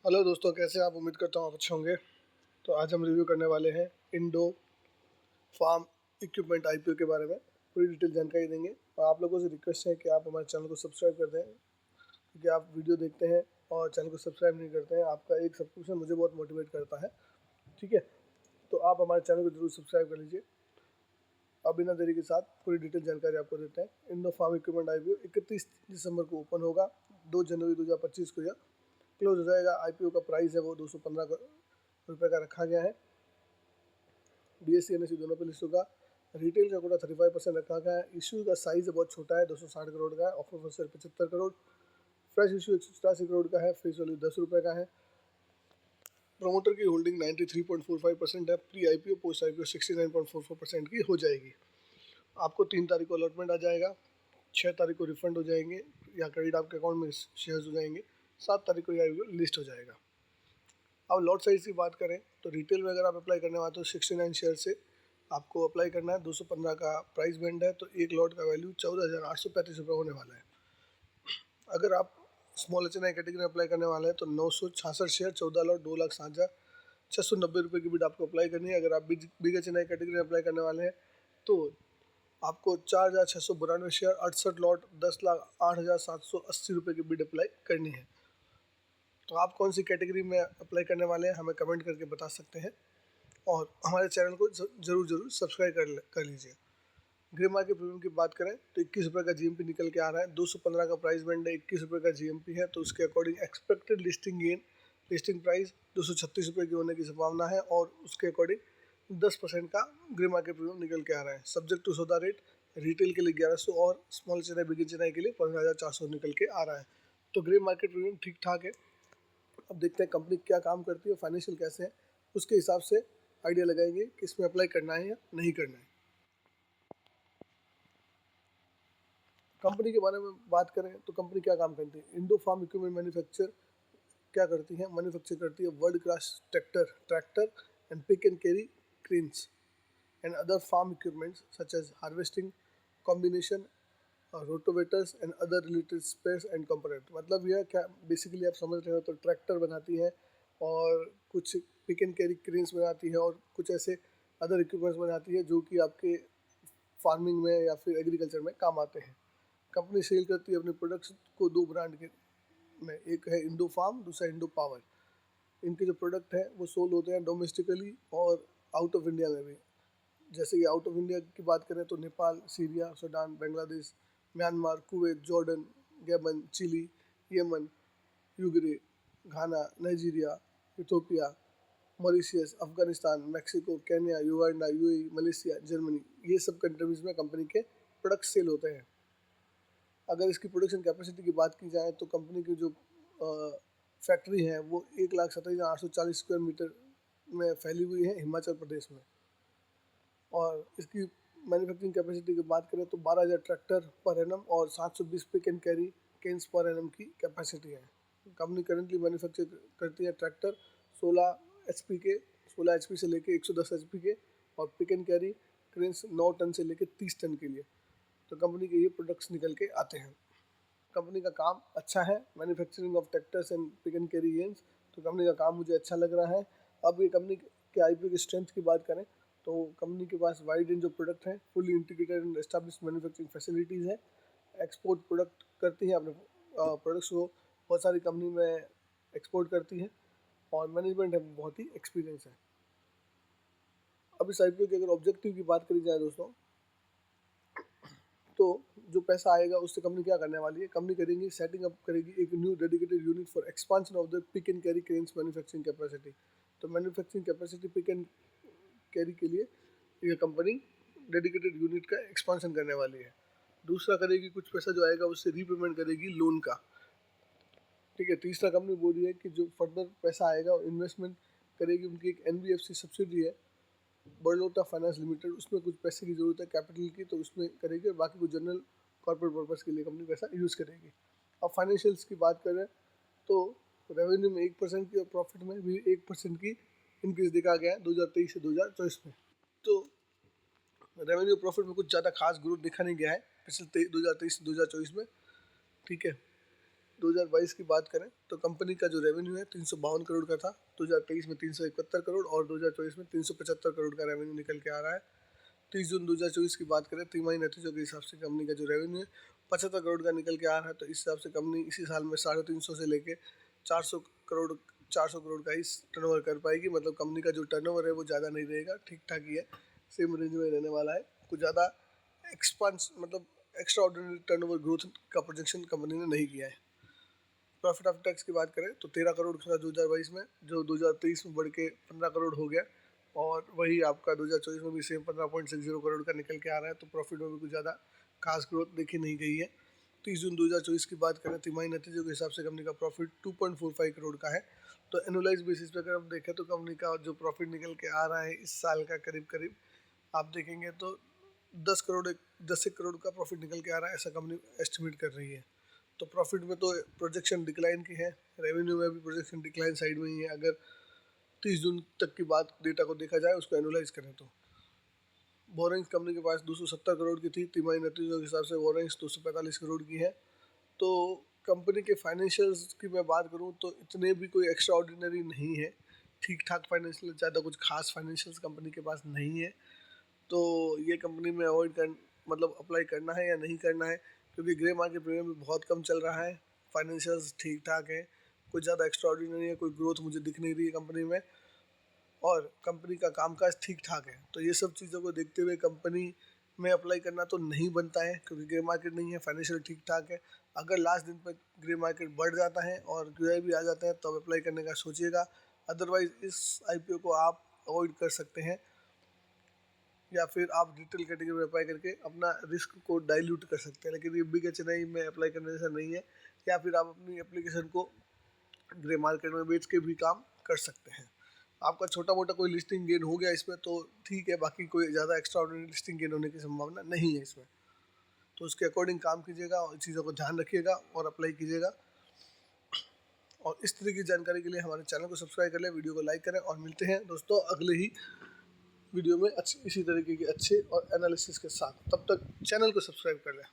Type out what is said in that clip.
Hello दोस्तों, कैसे आप? उम्मीद करता हूँ आप अच्छे होंगे। तो आज हम रिव्यू करने वाले हैं इंडो फार्म इक्विपमेंट आईपीओ के बारे में। पूरी डिटेल जानकारी देंगे और आप लोगों से रिक्वेस्ट है कि आप हमारे चैनल को सब्सक्राइब कर दें, क्योंकि आप वीडियो देखते हैं और चैनल को सब्सक्राइब नहीं करते हैं। आपका एक सब्सक्रिप्शन मुझे बहुत मोटिवेट करता है, ठीक है। तो आप हमारे चैनल को जरूर सब्सक्राइब कर लीजिए। अब बिना देरी के साथ पूरी डिटेल जानकारी आपको देते हैं। इंडो फार्म इक्विपमेंट आईपीओ 31 दिसंबर को ओपन होगा। 2 जनवरी 2025 को यह क्लोज हो जाएगा। आईपीओ का प्राइस है वो 215 रुपये का रखा गया है। BSE NSE दोनों पे लिस्ट होगा। रिटेल का कोटा 35% रखा गया है। इशू का साइज बहुत छोटा है, 260 करोड़ का है। Offer for sale 75 crore. Fresh issue 187 crore का है। फेस वैल्यू 10 रुपये का है। प्रोमोटर की होल्डिंग 93.45% है। प्री आईपीओ पोस्ट आईपीओ 69.44% की हो जाएगी। आपको 3 तारीख को अलॉटमेंट आ जाएगा, 6 तारीख को रिफंड हो जाएंगे या क्रेडिट आपके अकाउंट में शेयर्स हो जाएंगे, 7 तारीख को यह लिस्ट हो जाएगा। अब लॉट साइज़ की बात करें तो रिटेल में अगर आप अप्लाई करने वाले तो 69 शेयर से आपको अप्लाई करना है। 215 का प्राइस बैंड है, तो एक लॉट का वैल्यू 14,835 रुपये होने वाला है। अगर आप स्मॉल HNI कैटेगरी में अप्लाई करने वाले हैं तो 966 शेयर 14 लॉट 2,60,690 रुपये की बिड आपको अप्लाई करनी है। अगर आप बिग HNI कैटेगरी में अप्लाई करने वाले हैं तो आपको 4,692 शेयर 68 लॉट 10,08,780 रुपये की बिड अप्लाई करनी है। तो आप कौन सी कैटेगरी में अप्लाई करने वाले हैं हमें कमेंट करके बता सकते हैं और हमारे चैनल को ज़रूर सब्सक्राइब कर लीजिए। ग्रे मार्केट प्रीमियम की बात करें तो 21 रुपये का GMP निकल के आ रहा है। 215 का प्राइस बैंड है, 21 रुपये का GMP है, तो उसके अकॉर्डिंग एक्सपेक्टेड लिस्टिंग प्राइस 236 रुपये की होने की संभावना है और उसके अकॉर्डिंग 10% का ग्रे मार्केट प्रीमियम निकल के आ रहा है। सब्जेक्ट टू सौदा रेट रिटेल के लिए 1100 और स्मॉल HNI बिग HNI के लिए 15,400 निकल के आ रहा है। तो ग्रे मार्केट प्रीमियम ठीक ठाक है। अब देखते हैं कंपनी क्या काम करती है, फाइनेंशियल कैसे है, उसके हिसाब से आइडिया लगाएंगे कि इसमें अप्लाई करना है या नहीं करना है। कंपनी के बारे में बात करें तो कंपनी क्या काम करती है। इंडो फार्म इक्विपमेंट मैन्युफैक्चर क्या करती है, मैन्युफैक्चर करती है world class tractor and pick and carry cranes and other farm equipments such as harvesting combination rotovators and other related spares and component. मतलब यह क्या बेसिकली आप समझ रहे हो तो ट्रैक्टर बनाती है और कुछ पिक एंड कैरी क्रेन्स बनाती है और कुछ ऐसे अदर इक्विपमेंट्स बनाती है जो कि आपके फार्मिंग में या फिर एग्रीकल्चर में काम आते हैं। कंपनी सेल करती है अपने प्रोडक्ट्स को 2 ब्रांड के में, एक है इंडो फार्म, दूसरा इंडो पावर। इनके जो प्रोडक्ट हैं वो सोल्ड होते हैं डोमेस्टिकली और आउट ऑफ इंडिया में भी। जैसे कि आउट ऑफ इंडिया की बात करें तो Nepal, Syria, Sudan, Bangladesh, Myanmar, Kuwait, Jordan, Gabon, Chile, Yemen, यूग्रे, Ghana, Nigeria, Ethiopia, Mauritius, Afghanistan, Mexico, Kenya, Uganda, UAE, Malaysia, Germany, ये सब कंट्रीज़ में कंपनी के प्रोडक्ट सेल होते हैं। अगर इसकी प्रोडक्शन कैपेसिटी की बात की जाए तो कंपनी की जो फैक्ट्री है वो 1,27,840 स्क्वायर मीटर में फैली हुई है हिमाचल प्रदेश में। और इसकी मैन्युफैक्चरिंग कैपेसिटी की बात करें तो 12,000 ट्रैक्टर पर एनम और 720 pick and carry cranes per annum की कैपेसिटी है। कंपनी करंटली मैन्युफैक्चर करती है ट्रैक्टर 16 HP से लेके 110 HP के और pick and carry cranes 9 ton से लेके 30 टन के लिए। तो कंपनी के ये प्रोडक्ट्स निकल के आते हैं। कंपनी का काम अच्छा है, manufacturing of tractors and pick and carry games, तो कंपनी का काम मुझे अच्छा लग रहा है। अब ये कंपनी के आईपीओ की स्ट्रेंथ की बात करें तो कंपनी के पास वाइड रेंज ऑफ प्रोडक्ट है, fully integrated and established manufacturing facilities है। एक्सपोर्ट प्रोडक्ट करती है, अपने प्रोडक्ट्स को बहुत सारी कंपनी में एक्सपोर्ट करती है और मैनेजमेंट है बहुत ही एक्सपीरियंस है। अब इस आईपीओ के अगर ऑब्जेक्टिव की बात करी जाए दोस्तों, तो जो पैसा आएगा उससे कंपनी क्या करने वाली है, कंपनी करेंगी सेटिंग अप करेगी एक new dedicated unit for expansion of the pick and carry cranes manufacturing capacity. तो manufacturing capacity pick and carry के लिए ये कंपनी डेडिकेटेड यूनिट का एक्सपांशन करने वाली है। दूसरा करेगी कुछ पैसा जो आएगा उससे रीपेमेंट करेगी लोन का, ठीक है। तीसरा कंपनी बोल रही है कि जो फर्दर पैसा आएगा इन्वेस्टमेंट करेगी, उनकी एक NBFC सब्सिडी है बर्लोटा फाइनेंस लिमिटेड, उसमें कुछ पैसे की ज़रूरत है कैपिटल की, तो उसमें करेगी और बाकी कुछ जनरल कॉर्पोरेट पर्पज़ के लिए कंपनी पैसा यूज़ करेगी। अब फाइनेंशियल्स की बात करें तो रेवेन्यू में 1% की और प्रॉफिट में भी 1% की इंक्रीज देखा गया है 2023 से 2024 में। तो रेवेन्यू प्रॉफिट में कुछ ज़्यादा खास ग्रोथ देखा नहीं गया है पिछले 2023 से 2024 में, ठीक है। 2022 की बात करें तो कंपनी का जो रेवेन्यू है 352 करोड़ का था, 2023 में 371 करोड़ और 2024 में 375 करोड़ का रेवेन्यू निकल के आ रहा है। 30 जून 2024 की बात करें तिमाही नतीजों के हिसाब से कंपनी का जो रेवेन्यू है 75 करोड़ का निकल के आ रहा है। तो इस हिसाब से कंपनी इसी साल में 350 से लेके 400 करोड़ का ही टर्नओवर कर पाएगी। मतलब कंपनी का जो टर्नओवर है वो ज़्यादा नहीं रहेगा, ठीक ठाक ही है, सेम रेंज में रहने वाला है। कुछ ज़्यादा एक्सपांस मतलब एक्स्ट्रा ऑर्डिनरी टर्नओवर ग्रोथ का प्रोजेक्शन कंपनी ने नहीं किया है। प्रॉफिट आफ्टर टैक्स की बात करें तो 13 करोड़ था 2022 में, जो 2023 में बढ़ के 15 करोड़ हो गया और वही आपका 2024 में भी सेम 15.60 करोड़ का निकल के आ रहा है। तो प्रॉफिट में भी कुछ ज़्यादा खास ग्रोथ देखी नहीं गई है। 30 जून 2024 की बात करें तिमाही नतीजों के हिसाब से कंपनी का प्रॉफिट 2.45 करोड़ का है। तो एनुअलाइज बेसिस पे अगर हम देखें तो कंपनी का जो प्रॉफिट निकल के आ रहा है इस साल का करीब करीब आप देखेंगे तो 10 करोड़ का प्रॉफिट निकल के आ रहा है, ऐसा कंपनी एस्टिमेट कर रही है। तो प्रॉफिट में तो प्रोजेक्शन डिक्लाइन की है, रेवेन्यू में भी प्रोजेक्शन डिक्लाइन साइड में ही है। अगर 30 जून तक की बात डेटा को देखा जाए, उसको एनुलाइज करें तो बोरिंग्स कंपनी के पास 270 करोड़ की थी, तिमाही नतीजों के हिसाब से बोरिंग्स 245 करोड़ की है। तो कंपनी के फाइनेंशियल्स की मैं बात करूं तो इतने भी कोई एक्स्ट्रा ऑर्डिनरी नहीं है, ठीक ठाक फाइनेंशियल, ज़्यादा कुछ खास फाइनेंशियल्स कंपनी के पास नहीं है। तो ये कंपनी में अवॉइड कर मतलब अप्लाई करना है या नहीं करना है, क्योंकि ग्रे मार्केट प्रीमियम भी बहुत कम चल रहा है, फाइनेंशियल्स ठीक ठाक है, कुछ ज़्यादा एक्स्ट्रा ऑर्डिनरी है, कोई ग्रोथ मुझे दिख नहीं रही है कंपनी में और कंपनी का कामकाज ठीक ठाक है। तो ये सब चीज़ों को देखते हुए कंपनी में अप्लाई करना तो नहीं बनता है, क्योंकि ग्रे मार्केट नहीं है, फाइनेंशियल ठीक ठाक है। अगर लास्ट दिन पर ग्रे मार्केट बढ़ जाता है और क्यूआई भी आ जाता है तब अप्लाई करने का सोचिएगा, अदरवाइज इस आईपीओ को आप अवॉइड कर सकते हैं या फिर आप रिटेल कैटेगरी में अप्लाई करके अपना रिस्क को डाइल्यूट कर सकते हैं। लेकिन ये बिग एचएनआई में अप्लाई करने जैसा नहीं है, या फिर आप अपनी एप्लीकेशन को ग्रे मार्केट में बेच के भी काम कर सकते हैं। आपका छोटा मोटा कोई लिस्टिंग गेन हो गया इसमें तो ठीक है, बाकी कोई ज़्यादा एक्स्ट्रा ऑर्डिनरी लिस्टिंग गेन होने की संभावना नहीं है इसमें। तो उसके अकॉर्डिंग काम कीजिएगा और चीज़ों को ध्यान रखिएगा और अप्लाई कीजिएगा। और इस तरह की जानकारी के लिए हमारे चैनल को सब्सक्राइब कर लें, वीडियो को लाइक करें और मिलते हैं दोस्तों अगले ही वीडियो में इसी तरीके के अच्छे और एनालिसिस के साथ। तब तक चैनल को सब्सक्राइब कर लें।